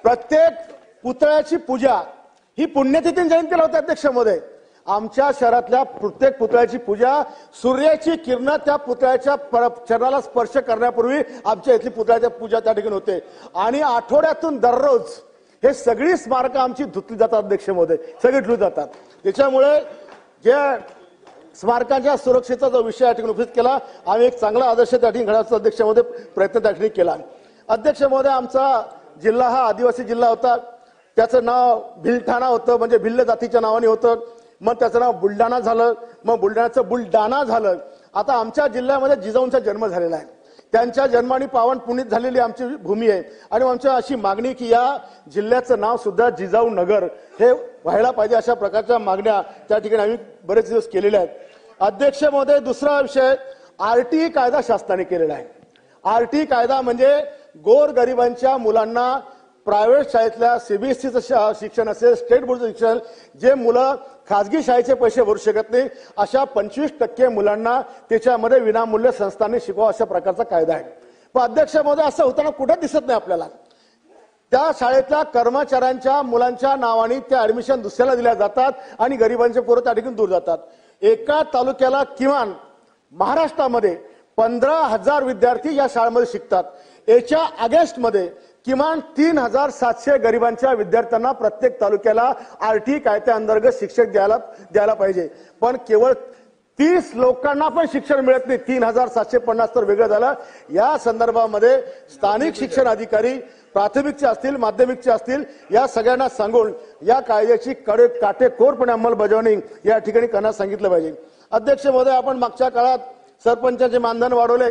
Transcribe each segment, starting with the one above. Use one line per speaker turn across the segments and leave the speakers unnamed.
प्रत्येक पुतळ्याची पूजा ही पुण्यतिथी जयंतीला होते अध्यक्ष महोदय। आमच्या शहरातल्या प्रत्येक पुतळ्याची पूजा सूर्याची किरण त्या पुतळ्याच्या चरणाला स्पर्श करण्यापूर्वी आमच्या इथली पुतळ्याची पूजा त्या ठिकाणी होते आणि आठवड्यातून दररोज हे सगळी स्मारकं आमची धुतली जातात अध्यक्ष महोदय, सगळी धुतली जातात। त्याच्यामुळे जे स्मारकांच्या सुरक्षेचा जो विषय या ठिकाणी उपस्थित केला, आम्ही एक चांगला आदर्श त्या ठिकाणी घडवण्याचा अध्यक्ष महोदय प्रयत्न त्या ठिकाणी केला। अध्यक्ष महोदय, आमचा जिल्हा हा आदिवासी जिल्हा होता, त्याचं नाव भिलठाणा होतं, म्हणजे भिल्ल जातीच्या नावाने होतं। मग त्याचं नाव बुलढाणा झालं, मग बुलढाण्याचं बुलडाणा झालं। आता आमच्या जिल्ह्यामध्ये जिजाऊंचा जन्म झालेला आहे, त्यांच्या जन्माने पावन पुनीत झालेली आमची भूमी आहे आणि आमची अशी मागणी की या जिल्ह्याचं नाव सुद्धा जिजाऊ नगर हे व्हायला पाहिजे, अशा प्रकारच्या मागण्या त्या ठिकाणी आम्ही बरेच दिवस केलेल्या आहेत। अध्यक्ष महोदय, दुसरा विषय आरटीई कायदा शासनाने केलेला आहे। आरटीई कायदा म्हणजे गोरगरिबांच्या मुलांना प्रायव्हेट शाळेतल्या सीबीएसईचं शिक्षण असेल, स्टेट बोर्डचं शिक्षण, जे मुलं खाजगी शाळेचे पैसे भरू शकत नाही अशा 25% मुलांना त्याच्यामध्ये विनामूल्य संस्थांनी शिकवा, अशा प्रकारचा कायदा आहे। पण अध्यक्ष महोदय, असं होताना कुठं दिसत नाही आपल्याला। त्या शाळेतल्या कर्मचाऱ्यांच्या मुलांच्या नावाने त्या ऍडमिशन दुसऱ्याला दिल्या जातात आणि गरिबांचे पोरं त्या ठिकाणी दूर जातात। एका तालुक्याला किमान महाराष्ट्रामध्ये 15,000 विद्यार्थी या शाळेमध्ये शिकतात। याच्या अगेन्स्टमध्ये किमान 3,700 गरिबांच्या विद्यार्थ्यांना प्रत्येक तालुक्याला आरटीई कायद्याअंतर्गत शिक्षक द्यायला पाहिजे, पण केवळ 30 लोकांना पण शिक्षण मिळत नाही। 3,750 तर वेगळं झालं। या संदर्भामध्ये स्थानिक शिक्षण अधिकारी प्राथमिकचे असतील, माध्यमिकचे असतील, या सगळ्यांना सांगून या कायद्याची काटेकोरपणे अंमलबजावणी या ठिकाणी करण्यास सांगितलं पाहिजे। अध्यक्ष महोदय, आपण मागच्या काळात सरपंचाचे मानधन वाढवले,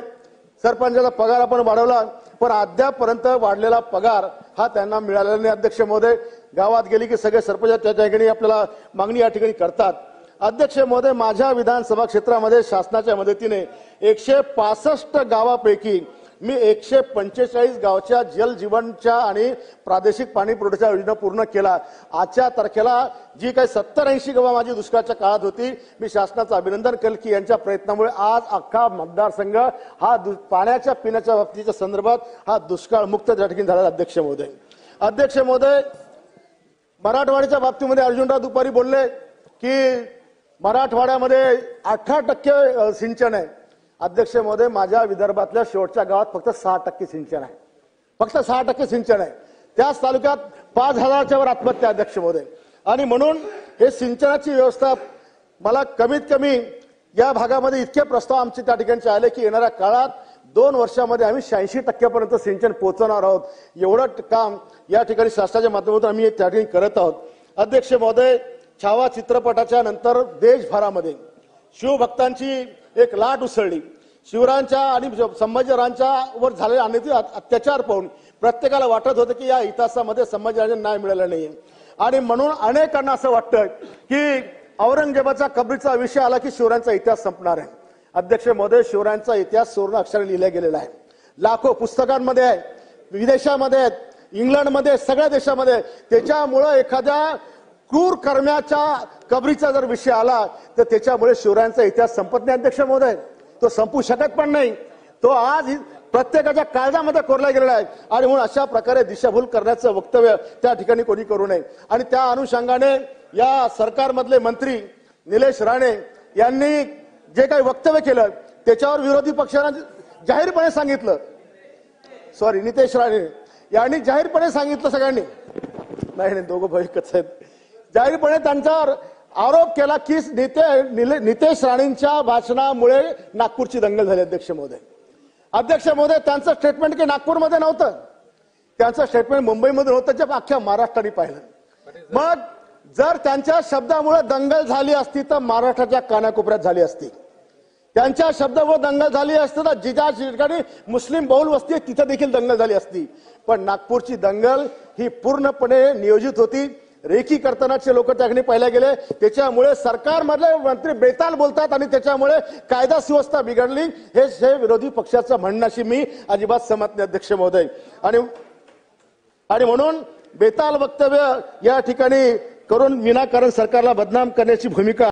सरपंचाचा पगार आपण वाढवला, पण अद्यापपर्यंत वाढलेला पगार हा त्यांना मिळालेला नाही। अध्यक्ष महोदय, गावात गेली की सगळे सरपंच त्या ठिकाणी आपल्याला मागणी या ठिकाणी करतात। अध्यक्ष महोदय, माझ्या विधानसभा क्षेत्रामध्ये शासनाच्या मदतीने 165 गावापैकी मी 145 गावच्या जल जीवनच्या आणि प्रादेशिक पाणी पुरवठ्याच्या योजना पूर्ण केला। आजच्या तारखेला जी काही 70-80 गावं माझी दुष्काळाच्या काळात होती, मी शासनाचं अभिनंदन केलं की यांच्या प्रयत्नामुळे आज अख्खा मतदारसंघ हा पिण्याच्या बाबतीच्या संदर्भात हा दुष्काळ मुक्त त्या ठिकाणी झाला। अध्यक्ष महोदय, मराठवाड्याच्या बाबतीमध्ये अर्जुनराव दुपारी बोलले की मराठवाड्यामध्ये 18% सिंचन आहे। अध्यक्ष महोदय, माझ्या विदर्भातल्या शेवटच्या गावात फक्त 6% सिंचन आहे, फक्त 6% सिंचन आहे। त्याच तालुक्यात 5,000च्या वर आत्महत्या अध्यक्ष महोदय। आणि म्हणून हे सिंचनाची व्यवस्था मला कमीत कमी या भागामध्ये इतके प्रस्ताव आमचे त्या ठिकाणी आले की येणाऱ्या काळात 2 वर्षामध्ये आम्ही 86% पर्यंत सिंचन पोहोचवणार आहोत। एवढं काम या ठिकाणी शासनाच्या माध्यमातून आम्ही त्या ठिकाणी करत आहोत। अध्यक्ष महोदय, छावा चित्रपटाच्या नंतर देशभरामध्ये शिवभक्तांची एक लाट उसळली। शिवरायांच्या आणि संभाजीराजांच्या वर झालेले अनेक अत्याचार पाहून प्रत्येकाला वाटत होतं की या इतिहासामध्ये संभाजीराजांना न्याय मिळाला नाहीये आणि म्हणून अनेकांना असं वाटतं की औरंगजेबाचा कबरीचा विषय आला की शिवरायांचा इतिहास संपणार आहे। अध्यक्ष महोदय, शिवरायांचा इतिहास सुवर्ण अक्षराने लिहिला गेलेला आहे, लाखो पुस्तकांमध्ये आहे, विदेशामध्ये आहेत, इंग्लंडमध्ये, सगळ्या देशामध्ये। त्याच्यामुळे एखाद्या क्रूर कर्म्याच्या कबरीचा जर विषय आला तर त्याच्यामुळे शिवरायांचा इतिहास संपत नाही अध्यक्ष महोदय, तो संपू शकत पण नाही। तो आज प्रत्येकाच्या काळजामध्ये कोरला गेलेला आहे आणि म्हणून अशा प्रकारे दिशाभूल करण्याचं वक्तव्य त्या ठिकाणी कोणी करू नये। आणि त्या अनुषंगाने या सरकारमधले मंत्री निलेश राणे यांनी जे काही वक्तव्य केलं त्याच्यावर विरोधी पक्षाने जाहीरपणे सांगितलं, नितेश राणे यांनी जाहीरपणे सांगितलं, सगळ्यांनी नाही, दोघं भाऊ एकच आहेत, जाहीरपणे त्यांच्यावर आरोप केला की नितेश राणेंच्या भाषणामुळे नागपूरची दंगल झाली। अध्यक्ष महोदय, त्यांचं स्टेटमेंट की नागपूरमध्ये नव्हतं, त्यांचं स्टेटमेंट मुंबईमध्ये होतं, जे अख्ख्या महाराष्ट्राने पाहिलं। मग जर त्यांच्या शब्दामुळे दंगल झाली असती तर महाराष्ट्राच्या कानाकोपऱ्यात झाली असती, त्यांच्या शब्दामुळे दंगल झाली असती तर जिजा ठिकाणी मुस्लिम बहुल वस्ती आहे तिथे देखील दंगल झाली असती। पण नागपूरची दंगल ही पूर्णपणे नियोजित होती, रेखी करतानाचे लोक त्याकडे पाहिल्या गेले, त्याच्यामुळे सरकारमधले मंत्री बेताल बोलतात आणि त्याच्यामुळे कायदा सुव्यवस्था बिघडली, हे विरोधी पक्षाचं म्हणण्याशी मी अजिबात सहमत नाही अध्यक्ष महोदय। आणि म्हणून बेताल वक्तव्य या ठिकाणी करून विनाकारण सरकारला बदनाम करण्याची भूमिका